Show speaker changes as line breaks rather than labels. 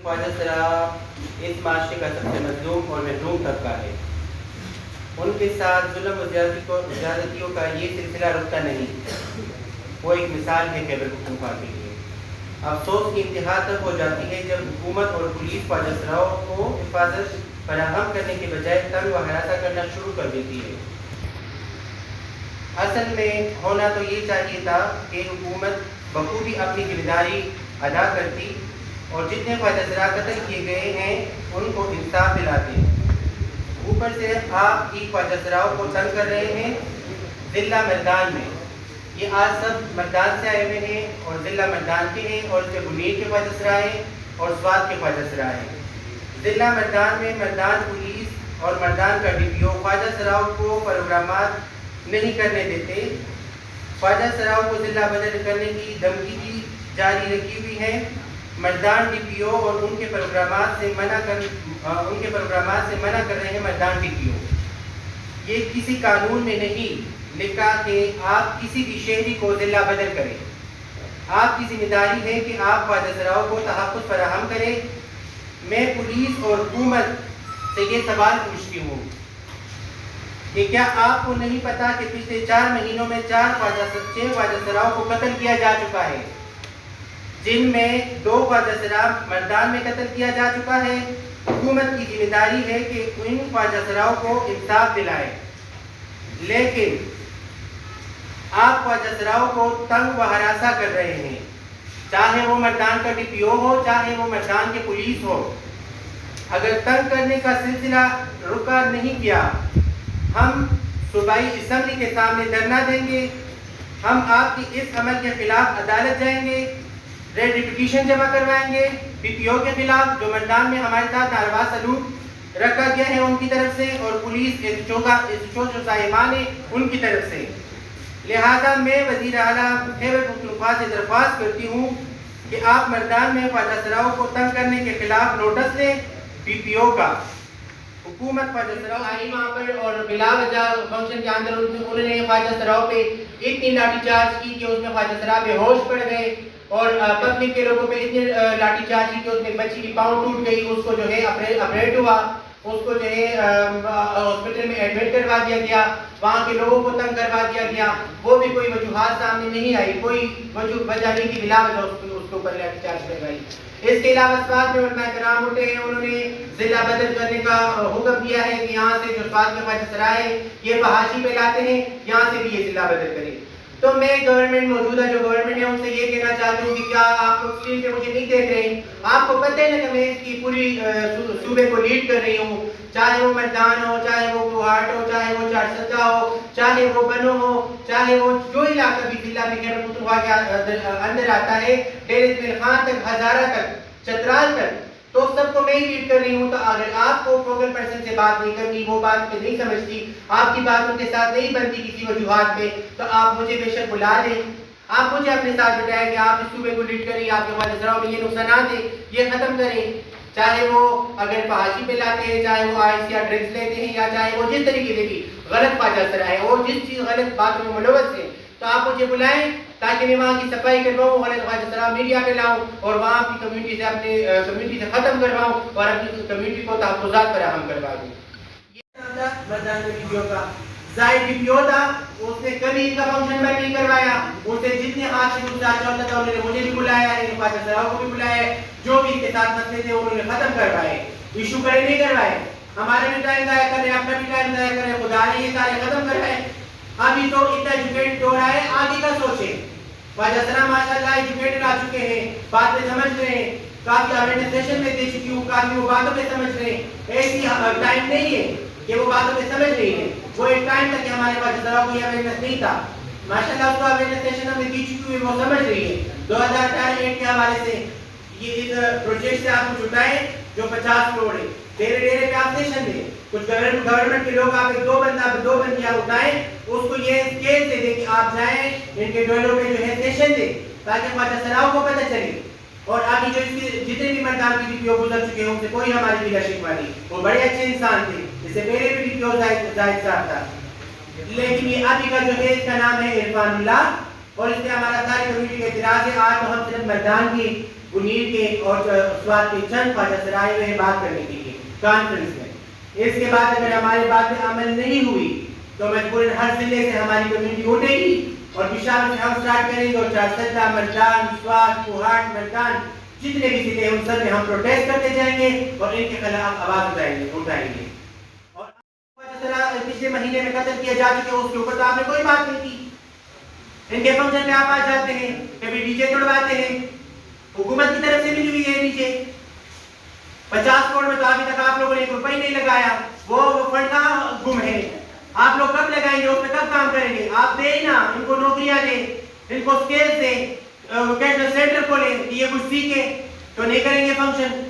خواجہ سرا اس معاشرے کا سب سے مظلوم اور محروم طبقہ ہے۔ ان کے ساتھ ظلم و زیادتیوں کا یہ سلسلہ رکتا نہیں۔ وہ ایک مثال ہے خیبر پختونخوا کے لیے۔ افسوس کی انتہا تک ہو جاتی ہے جب حکومت اور پولیس خواجہ سراؤں کو حفاظت فراہم کرنے کے بجائے تنگ و ہراساں کرنا شروع کر دیتی ہے۔ اصل میں ہونا تو یہ چاہیے تھا کہ حکومت بخوبی اپنی ذمہ داری ادا کرتی اور جتنے خواجہ سرا قتل کیے گئے ہیں ان کو انصاف دلاتے۔ اوپر سے آپ ہی خواجہ سراؤں کو تنگ کر رہے ہیں ضلع مردان میں۔ یہ آج سب مردان سے آئے ہوئے ہیں اور ضلع مردان کے ہیں اور اس کے بنیر کے خواجہ سرا ہیں اور سوات کے خواجہ سرا ہیں۔ ضلع مردان میں مردان پولیس اور مردان کا ڈی پی او خواجہ سراؤں کو پروگرامات نہیں کرنے دیتے۔ خواجہ سراؤں کو ضلع بدل کرنے کی دھمکی بھی جاری رکھی ہوئی ہے۔ مردان ڈی پی او اور ان کے پروگرامات سے منع کر رہے ہیں مردان ڈی پی او۔ یہ کسی قانون میں نہیں لکھا کہ آپ کسی بھی شہری کو ضلع بدل کریں۔ آپ کی ذمہ داری ہے کہ آپ خواجہ سراؤں کو تحفظ فراہم کریں۔ میں پولیس اور حکومت سے یہ سوال پوچھتی ہوں کہ کیا آپ کو نہیں پتا کہ پچھلے 4 مہینوں میں 6 خواجہ سراؤں کو قتل کیا جا چکا ہے، جن میں 2 خواجہ سرا مردان میں قتل کیا جا چکا ہے۔ حکومت کی ذمہ داری ہے کہ ان خواجہ سراؤں کو انصاف دلائے، لیکن آپ خواجہ سراؤں کو تنگ و ہراساں کر رہے ہیں، چاہے وہ مردان کا ڈی پی او ہو، چاہے وہ مردان کے پولیس ہو۔ اگر تنگ کرنے کا سلسلہ رکا نہیں کیا، ہم صوبائی اسمبلی کے سامنے دھرنا دیں گے، ہم آپ کی اس عمل کے خلاف عدالت جائیں گے، ریڈ ریپیٹیشن جمع کروائیں گے ڈی پی او کے خلاف جو مردان میں ہمارے ساتھ ناروا سلوک رکھا گیا ہے ان کی طرف سے، اور پولیس جو صاحبان ہیں ان کی طرف سے۔ لہذا میں وزیر اعلیٰ خیبر پختونخوا سے درخواست کرتی ہوں کہ آپ مردان میں خواجہ سراؤں کو تنگ کرنے کے خلاف نوٹس دیں ڈی پی او کا۔ حکومت خواجہ سراؤں آئی وہاں پر اور بلا وجہ فنکشن کے اندر انہوں نے خواجہ سراؤں پہ اتنی لاٹھی چارج کی کہ اس میں خواجہ سراؤں بے ہوش پڑ گئے، اور پبلک کے لوگوں پہ اتنی لاٹھی چارج کی کہ اس میں بچی کی پاؤں ٹوٹ گئی، اس کو جو ہے اپریٹ ہوا، اس کو جو ہے ہاسپٹل میں ایڈمٹ کروا دیا گیا، وہاں کے لوگوں کو تنگ کروا دیا گیا، وہ بھی کوئی وجوہات سامنے نہیں آئی، کوئی وجہ نہیں کی بلا وجہ اس کے اوپر لاٹھی چارج کروائی۔ اس کے علاوہ سوات میں علماء کرام اٹھے ہیں، انہوں نے ضلع بدل کرنے کا حکم دیا ہے کہ یہاں سے جو سوات کے خواجہ سرا ہے یہ فحاشی پہ لاتے ہیں، یہاں سے بھی یہ ضلع بدل کریں۔ تو میں گورنمنٹ موجودہ جو گورنمنٹ ہے ان سے یہ کہنا چاہتا ہوں کہ کیا آپ لوگ اسکرین پہ مجھے نہیں دیکھ رہے ہیں؟ آپ کو پتہ ہے نا کہ میں اس کی پوری صوبے کو لیڈ کر رہی ہوں، چاہے وہ مردان ہو، چاہے وہ گوہاٹ ہو، چاہے وہ چارسدہ ہو، چاہے وہ بنو ہو، چاہے وہ جو علاقہ بھی ضلع میں خیبر پختونخوا کے اندر آتا ہے، ڈیر اسماعیل خان تک، ہزارہ تک، چترال تک، تو سب کو میں ہی لیڈ کر رہی ہوں۔ تو اگر آپ کو فوکل پرسن سے بات نہیں کرنی، وہ بات نہیں سمجھتی، آپ کی بات ان کے ساتھ نہیں بنتی کسی وجوہات میں، تو آپ مجھے بے شک بلا لیں، آپ مجھے اپنے ساتھ بٹھائیں کہ آپ اس صوبے کو لیڈ کریں، آپ کے خواجہ سراؤں میں یہ نقصانات ہیں یہ ختم کریں، چاہے وہ اگر فحاشی پہ لاتے ہیں، چاہے وہ آئس یا ڈرگس لیتے ہیں، یا چاہے وہ جس طریقے سے بھی غلط خواجہ سرا ہے اور جس چیز غلط باتوں میں ملوث ہے، تو آپ مجھے بلائیں تاکہ میں وہاں کی صفائی کرواؤں، غلط خواجہ سرا میڈیا پہ لاؤں اور وہاں کی کمیونٹی سے اپنے کمیونٹی سے ختم کرواؤں اور اپنی کمیونٹی کو تحفظات فراہم کروا دوں۔ یہ مردان ڈی پی او کا زائد ڈی پی او تھا، اس نے کبھی ان کا فنکشن میں نہیں کروایا، ان سے جتنے ہاتھ سے گزارا ہوتا تھا انہوں نے مجھے بھی بلایا ہے، خواجہ سراؤں کو بھی بلایا ہے، جو بھی ان کے ساتھ مسئلے تھے انہوں نے ختم کروائے، ایشو کرے نہیں کروائے، ہمارے بھی ٹائم ضائع کر رہے ہیں، اپنا بھی ٹائم ضائع کر رہے ہیں، خدا نے یہ سارے ختم کروائے۔ ابھی تو اتنا ایجوکیٹڈ ہو رہا ہے، آگے کا سوچیں۔ خواجہ سرا ماشاءاللہ ایجوکیٹڈ آ چکے ہیں، باتیں سمجھ رہے ہیں، کافی اویئرنیس سیشن میں دے چکی ہوں، کافی وہ باتوں پہ سمجھ رہے ہیں، ایسی ٹائم نہیں ہے کہ وہ باتوں پہ سمجھ رہی ہیں، وہ ایک ٹائم تک کہ ہمارے خواجہ سرا کو یہ اویئرنیس نہیں تھا، ماشاءاللہ اس کو اویئرنیس سیشن میں دی چکی ہوئی، وہ سمجھ رہی ہے۔ 2008 کے حوالے سے یہ اس پروجیکٹ سے آپ کو چھٹائیں جو 50 کروڑ ہے، ڈیرے پہ آپ سیشن دیں، کچھ گورنمنٹ کے لوگ آپ دو بندیاں اٹھائیں، اس کو یہ اسکیل دے دیں کہ آپ جائیں ان کے ڈویلوں پہ جو ہے سیشن دیں تاکہ خواجہ سراؤں کو پتہ چلے، اور ابھی جو اس کے جتنے بھی مردان کی ڈی پی او گزر چکے ہیں ان سے کوئی ہماری گلہ شکوہ نہیں، وہ بڑے اچھے انسان تھے، اس سے پہلے بھی ڈی پی او زاہد صاحب تھا، لیکن یہ ابھی کا جو ہے اس کا نام ہے عرفان اللہ، اور اس میں ہمارا ساری کمیونٹی کا اعتراض ہے۔ آج تو ہم صرف مردان کی منیر کے اور سوات کے چند خواجہ سرائے ہوئے بات کرنے کے لیے کانفرنس میں. اس کے بعد اگر ہماری بات پہ عمل نہیں ہوئی تو مجبوراً ہر ضلع سے ہماری کمیونٹی اٹھے گی اور پشاور سے ہم سٹارٹ کریں گے اور چارسدہ، مردان، سوات، کوہاٹ، مردان جتنے بھی ضلع ہیں ان سب میں ہم پروٹیسٹ کرتے جائیں گے اور ان کے خلاف آواز اٹھائیں گے. اور پچھلے مہینے میں قتل کیا جا چکے اس کے اوپر تو آپ نے کوئی بات نہیں کی. ان کے فنکشن میں آپ آ جاتے ہیں، کبھی ڈی جے توڑواتے ہیں. حکومت کی طرف سے ملی ہوئی ہے ڈی جے 50 کروڑ میں تو ابھی تک آپ لوگوں نے 1 روپیہ نہیں لگایا. وہ فنڈ کہاں گم ہے؟ آپ لوگ کب لگائیں گے؟ اس میں کب کام کریں گے؟ آپ دیں نا، ان کو نوکریاں دیں، ان کو اسکیل دیں، ووکیشنل سینٹر کھولیں کہ یہ کچھ سیکھیں. تو نہیں کریں گے فنکشن.